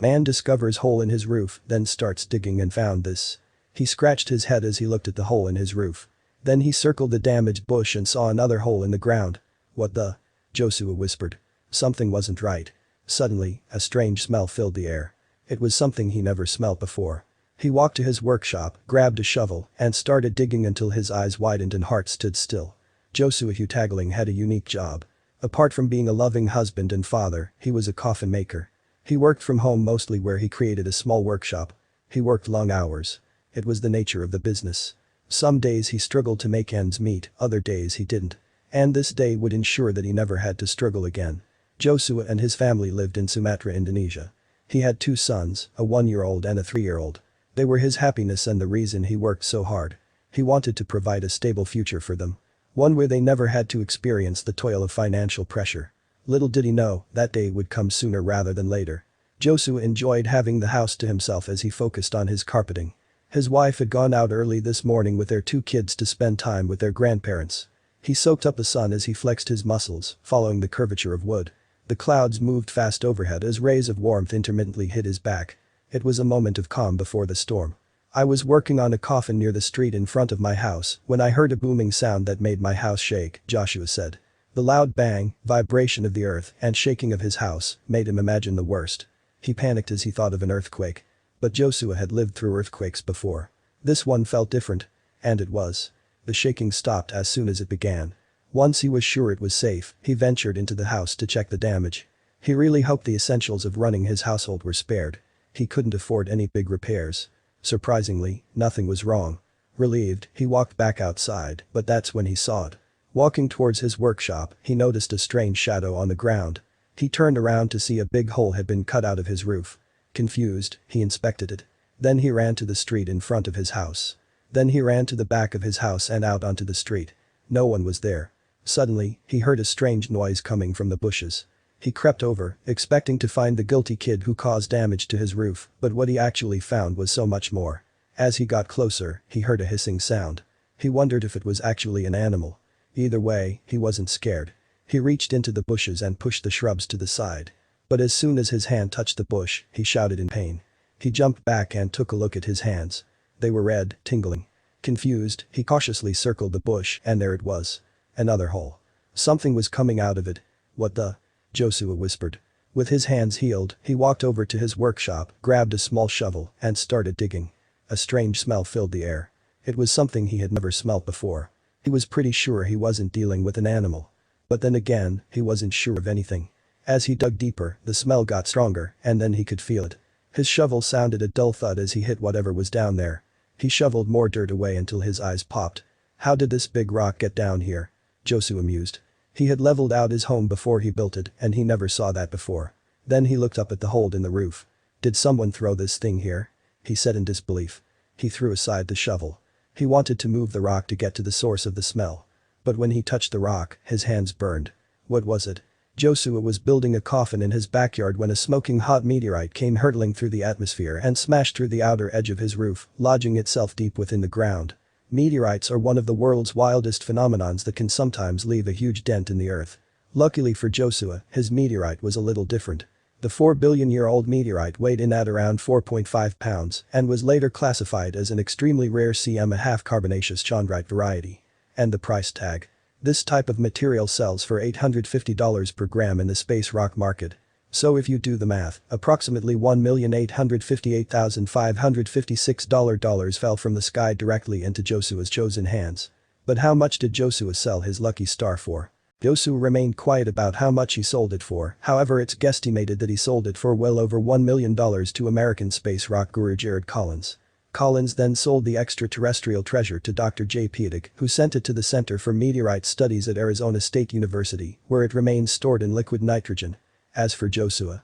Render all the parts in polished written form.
Man discovers hole in his roof, then starts digging and found this. He scratched his head as he looked at the hole in his roof. Then he circled the damaged bush and saw another hole in the ground. "What the?" Josua whispered. Something wasn't right. Suddenly, a strange smell filled the air. It was something he never smelt before. He walked to his workshop, grabbed a shovel, and started digging until his eyes widened and heart stood still. Josua Hutagling had a unique job. Apart from being a loving husband and father, he was a coffin maker. He worked from home mostly where he created a small workshop. He worked long hours. It was the nature of the business. Some days he struggled to make ends meet, other days he didn't. And this day would ensure that he never had to struggle again. Josua and his family lived in Sumatra, Indonesia. He had 2 sons, a 1-year-old and a 3-year-old. They were his happiness and the reason he worked so hard. He wanted to provide a stable future for them. One where they never had to experience the toil of financial pressure. Little did he know, that day would come sooner rather than later. Josua enjoyed having the house to himself as he focused on his carpeting. His wife had gone out early this morning with their 2 kids to spend time with their grandparents. He soaked up the sun as he flexed his muscles, following the curvature of wood. The clouds moved fast overhead as rays of warmth intermittently hit his back. It was a moment of calm before the storm. "I was working on a coffin near the street in front of my house when I heard a booming sound that made my house shake," Joshua said. The loud bang, vibration of the earth, and shaking of his house made him imagine the worst. He panicked as he thought of an earthquake. But Josua had lived through earthquakes before. This one felt different. And it was. The shaking stopped as soon as it began. Once he was sure it was safe, he ventured into the house to check the damage. He really hoped the essentials of running his household were spared. He couldn't afford any big repairs. Surprisingly, nothing was wrong. Relieved, he walked back outside, but that's when he saw it. Walking towards his workshop, he noticed a strange shadow on the ground. He turned around to see a big hole had been cut out of his roof. Confused, he inspected it. Then he ran to the street in front of his house. Then he ran to the back of his house and out onto the street. No one was there. Suddenly, he heard a strange noise coming from the bushes. He crept over, expecting to find the guilty kid who caused damage to his roof, but what he actually found was so much more. As he got closer, he heard a hissing sound. He wondered if it was actually an animal. Either way, he wasn't scared. He reached into the bushes and pushed the shrubs to the side. But as soon as his hand touched the bush, he shouted in pain. He jumped back and took a look at his hands. They were red, tingling. Confused, he cautiously circled the bush and there it was. Another hole. Something was coming out of it. "What the?" Josua whispered. With his hands healed, he walked over to his workshop, grabbed a small shovel, and started digging. A strange smell filled the air. It was something he had never smelt before. He was pretty sure he wasn't dealing with an animal. But then again, he wasn't sure of anything. As he dug deeper, the smell got stronger, and then he could feel it. His shovel sounded a dull thud as he hit whatever was down there. He shoveled more dirt away until his eyes popped. How did this big rock get down here? Josua mused. He had leveled out his home before he built it, and he never saw that before. Then he looked up at the hole in the roof. Did someone throw this thing here? He said in disbelief. He threw aside the shovel. He wanted to move the rock to get to the source of the smell. But when he touched the rock, his hands burned. What was it? Josua was building a coffin in his backyard when a smoking hot meteorite came hurtling through the atmosphere and smashed through the outer edge of his roof, lodging itself deep within the ground. Meteorites are one of the world's wildest phenomenons that can sometimes leave a huge dent in the earth. Luckily for Josua, his meteorite was a little different. The 4-billion-year-old meteorite weighed in at around 4.5 pounds and was later classified as an extremely rare cm.5 carbonaceous chondrite variety. And the price tag. This type of material sells for $850 per gram in the space rock market. So if you do the math, approximately $1,858,556 fell from the sky directly into Josua's chosen hands. But how much did Josua sell his lucky star for? Josua remained quiet about how much he sold it for, however it's guesstimated that he sold it for well over $1 million to American space rock guru Jared Collins. Collins then sold the extraterrestrial treasure to Dr. J. Piedig, who sent it to the Center for Meteorite Studies at Arizona State University, where it remains stored in liquid nitrogen. As for Josua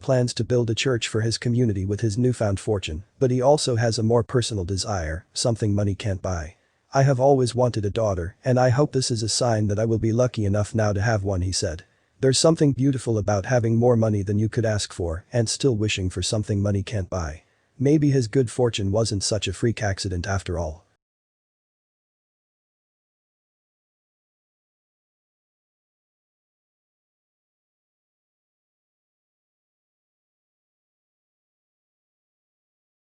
plans to build a church for his community with his newfound fortune, but he also has a more personal desire, something money can't buy. I have always wanted a daughter, and I hope this is a sign that I will be lucky enough now to have one, he said. There's something beautiful about having more money than you could ask for and still wishing for something money can't buy. Maybe his good fortune wasn't such a freak accident after all.